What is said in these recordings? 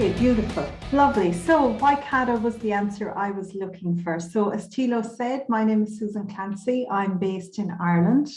Okay, beautiful, lovely. So why Kata was the answer I was looking for. So as Tilo said, my name is Susan Clancy. I'm based in Ireland.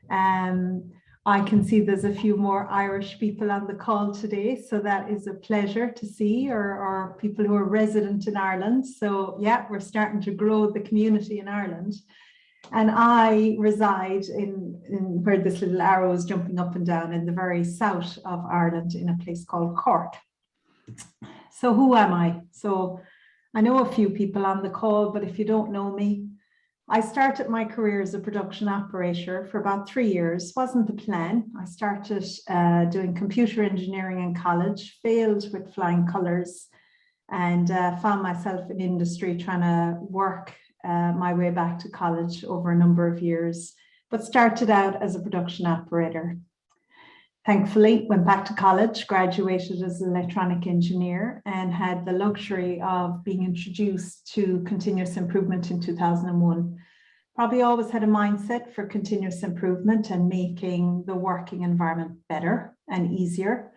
I can see there's a few more Irish people on the call today, so that is a pleasure to see, or people who are resident in Ireland. So yeah, we're starting to grow the community in Ireland. And I reside in where this little arrow is jumping up and down in the very south of Ireland in a place called Cork. So who am I? So I know a few people on the call, but if you don't know me, I started my career as a production operator for about 3 years. Wasn't the plan. I started doing computer engineering in college, failed with flying colors, and found myself in industry trying to work my way back to college over a number of years, but started out as a production operator. Thankfully, went back to college, graduated as an electronic engineer, and had the luxury of being introduced to continuous improvement in 2001. Probably always had a mindset for continuous improvement and making the working environment better and easier.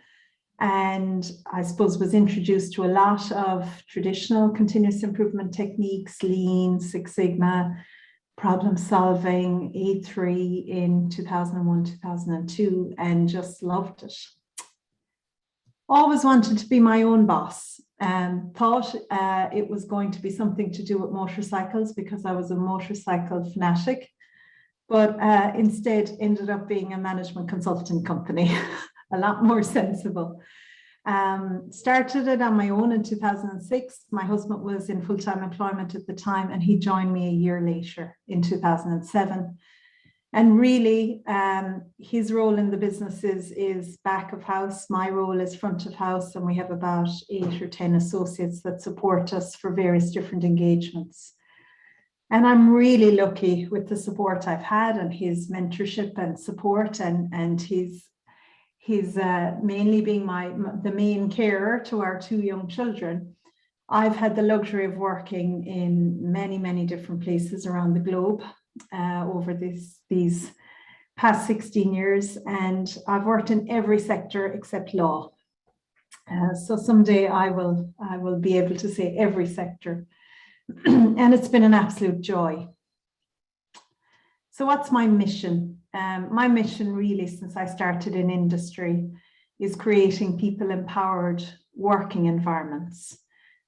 And I suppose was introduced to a lot of traditional continuous improvement techniques, Lean, Six Sigma, problem solving, A3 in 2001, 2002, and just loved it. Always wanted to be my own boss and thought it was going to be something to do with motorcycles because I was a motorcycle fanatic, but instead ended up being a management consulting company, a lot more sensible. Started it on my own in 2006. My husband was in full-time employment at the time, and he joined me a year later in 2007. And really, his role in the business is back of house. My role is front of house, and we have about 8 or 10 associates that support us for various different engagements. And I'm really lucky with the support I've had and his mentorship and support, and his mainly being the main carer to our 2 young children. I've had the luxury of working in many different places around the globe over these past 16 years, and I've worked in every sector except law. So someday I will be able to say every sector, and it's been an absolute joy. So what's my mission? My mission really, since I started in industry, is creating people-empowered working environments.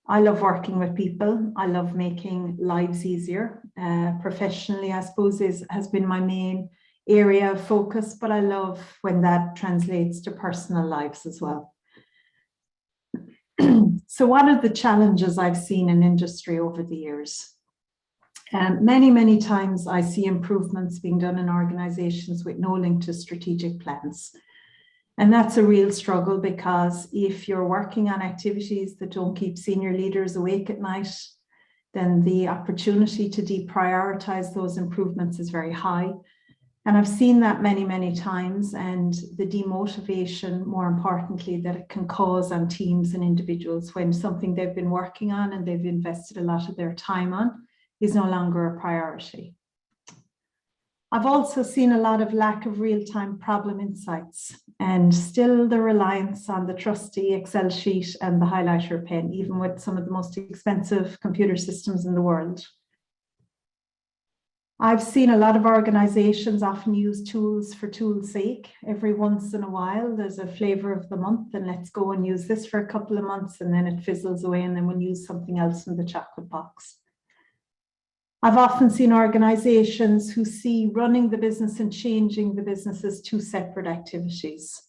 I love working with people. I love making lives easier. Professionally, I suppose, has been my main area of focus, but I love when that translates to personal lives as well. So what are the challenges I've seen in industry over the years? Many times I see improvements being done in organizations with no link to strategic plans. And that's a real struggle, because if you're working on activities that don't keep senior leaders awake at night, then the opportunity to deprioritize those improvements is very high. And I've seen that many times, and the demotivation, more importantly, that it can cause on teams and individuals when something they've been working on and they've invested a lot of their time on is no longer a priority. I've also seen a lot of lack of real-time problem insights, and still the reliance on the trusty Excel sheet and the highlighter pen, even with some of the most expensive computer systems in the world. I've seen a lot of organizations often use tools for tools' sake. Every once in a while, there's a flavor of the month, and let's go and use this for a couple of months, and then it fizzles away, and then we'll use something else in the chocolate box. I've often seen organizations who see running the business and changing the business as 2 separate activities.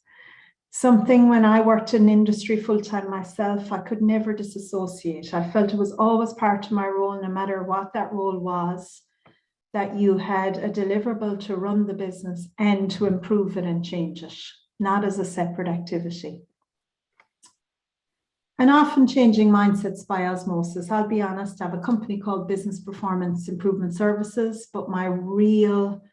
Something when I worked in industry full-time myself, I could never disassociate. I felt it was always part of my role, no matter what that role was, that you had a deliverable to run the business and to improve it and change it, not as a separate activity. And often changing mindsets by osmosis. I'll be honest, I have a company called Business Performance Improvement Services, but my real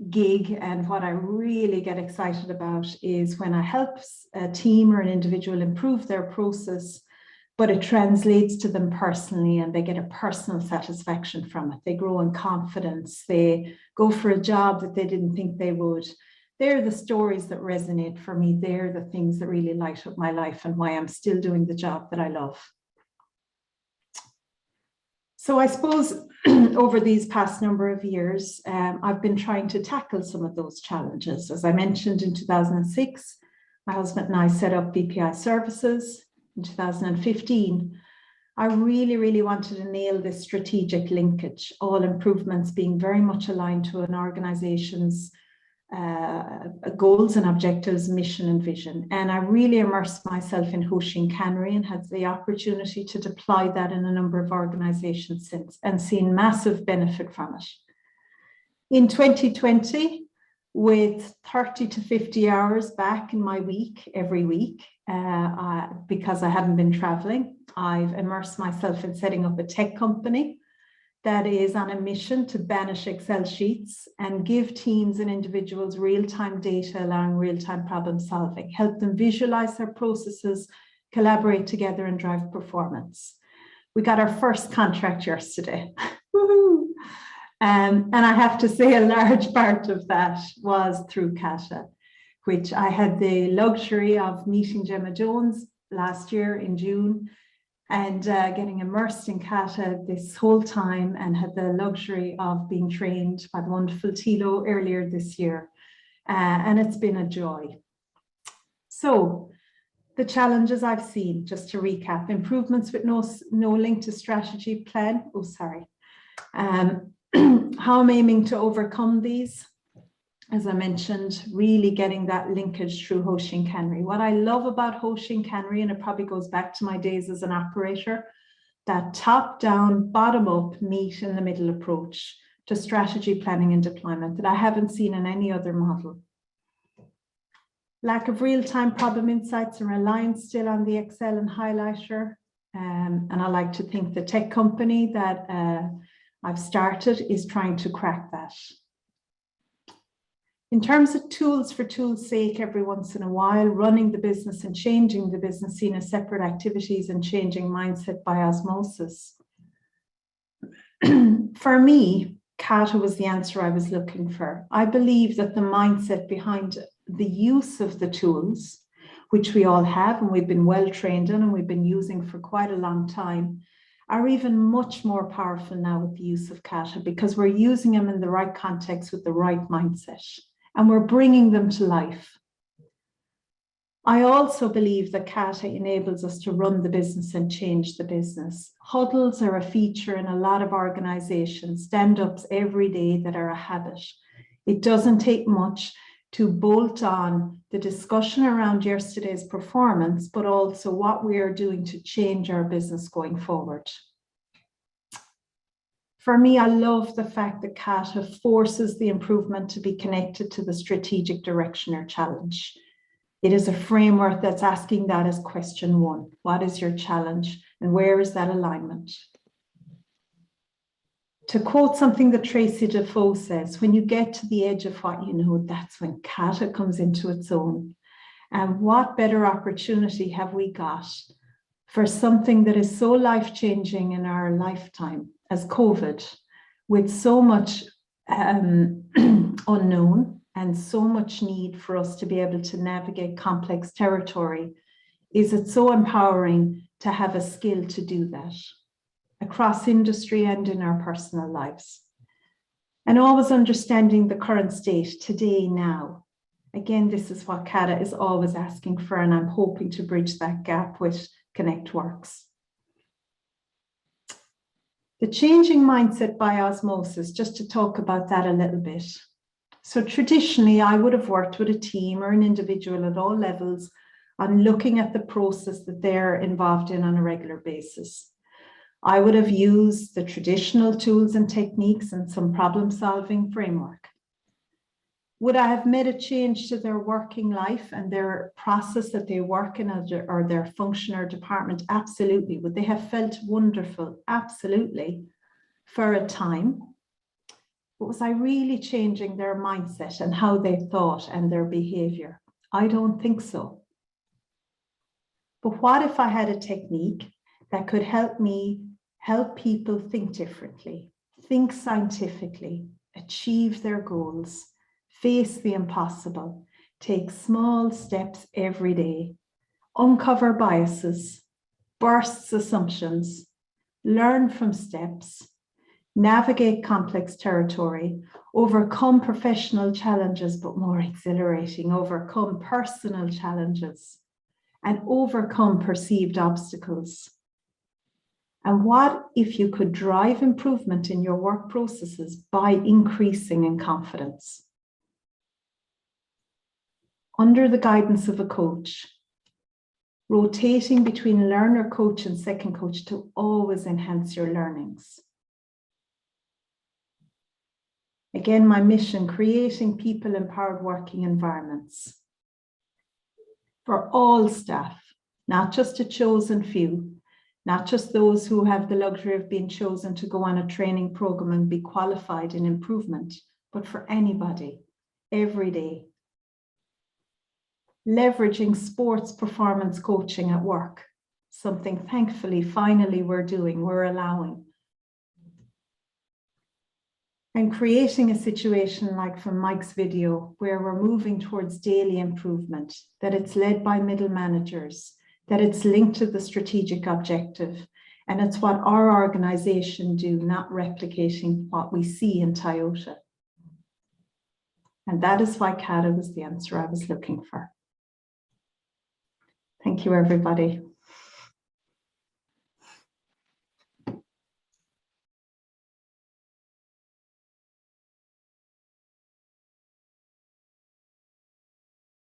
gig and what I really get excited about is when I help a team or an individual improve their process, but it translates to them personally and they get a personal satisfaction from it. They grow in confidence. They go for a job that they didn't think they would. they're the stories that resonate for me. They're the things that really light up my life and why I'm still doing the job that I love. So I suppose over these past number of years, I've been trying to tackle some of those challenges. As I mentioned, in 2006, my husband and I set up BPI Services. In 2015, I really wanted to nail this strategic linkage, all improvements being very much aligned to an organization's goals and objectives, mission and vision. And I really immersed myself in Hoshin Cannery and had the opportunity to deploy that in a number of organizations since and seen massive benefit from it. In 2020, with 30 to 50 hours back in my week, every week, because I hadn't been traveling, I've immersed myself in setting up a tech company that is on a mission to banish Excel sheets and give teams and individuals real-time data, allowing real-time problem solving, help them visualize their processes, collaborate together and drive performance. We got our first contract yesterday. Woohoo! And I have to say a large part of that was through Kata, which I had the luxury of meeting Gemma Jones last year in June and getting immersed in Kata this whole time, and had the luxury of being trained by the wonderful Tilo earlier this year. And it's been a joy. So the challenges I've seen, just to recap: improvements with no link to strategy plan. Oh, sorry. How I'm aiming to overcome these. As I mentioned, really getting that linkage through Hoshin Cannery. What I love about Hoshin Cannery, and it probably goes back to my days as an operator, that top-down, bottom-up, meet in the middle approach to strategy planning and deployment that I haven't seen in any other model. Lack of real-time problem insights and reliance still on the Excel and highlighter. And I like to think the tech company that I've started is trying to crack that. In terms of tools for tools' sake, every once in a while, running the business and changing the business seen as separate activities and changing mindset by osmosis. For me, Kata was the answer I was looking for. I believe that the mindset behind the use of the tools, which we all have and we've been well trained in and we've been using for quite a long time, are even much more powerful now with the use of Kata, because we're using them in the right context with the right mindset. And we're bringing them to life. I also believe that Kata enables us to run the business and change the business. Huddles are a feature in a lot of organizations, stand-ups every day that are a habit. It doesn't take much to bolt on the discussion around yesterday's performance, but also what we are doing to change our business going forward. For me, I love the fact that Kata forces the improvement to be connected to the strategic direction or challenge. It is a framework that's asking that as question one. What is your challenge and where is that alignment? To quote something that Tracy Defoe says, when you get to the edge of what you know, that's when Kata comes into its own. And what better opportunity have we got for something that is so life-changing in our lifetime as COVID, with so much unknown and so much need for us to be able to navigate complex territory? Is it so empowering to have a skill to do that across industry and in our personal lives? And always understanding the current state, today, now. Again, this is what Kata is always asking for, and I'm hoping to bridge that gap with ConnectWorks. The changing mindset by osmosis, just to talk about that a little bit. So traditionally, I would have worked with a team or an individual at all levels on looking at the process that they're involved in on a regular basis. I would have used the traditional tools and techniques and some problem-solving framework. Would I have made a change to their working life and their process that they work in or their function or department? Absolutely. Would they have felt wonderful? Absolutely. For a time. But was I really changing their mindset and how they thought and their behavior? I don't think so. But what if I had a technique that could help me help people think differently, think scientifically, achieve their goals, face the impossible, take small steps every day, uncover biases, bursts assumptions, learn from steps, navigate complex territory, overcome professional challenges, but more exhilarating, overcome personal challenges, and overcome perceived obstacles. And what if you could drive improvement in your work processes by increasing in confidence? Under the guidance of a coach, rotating between learner coach and second coach to always enhance your learnings. Again, my mission, creating people-empowered working environments for all staff, not just a chosen few, not just those who have the luxury of being chosen to go on a training program and be qualified in improvement, but for anybody, every day. Leveraging sports performance coaching at work, something thankfully, finally we're allowing. And creating a situation like from Mike's video, where we're moving towards daily improvement, that it's led by middle managers, that it's linked to the strategic objective, and it's what our organization do, not replicating what we see in Toyota. And that is why Kata was the answer I was looking for. Thank you, everybody.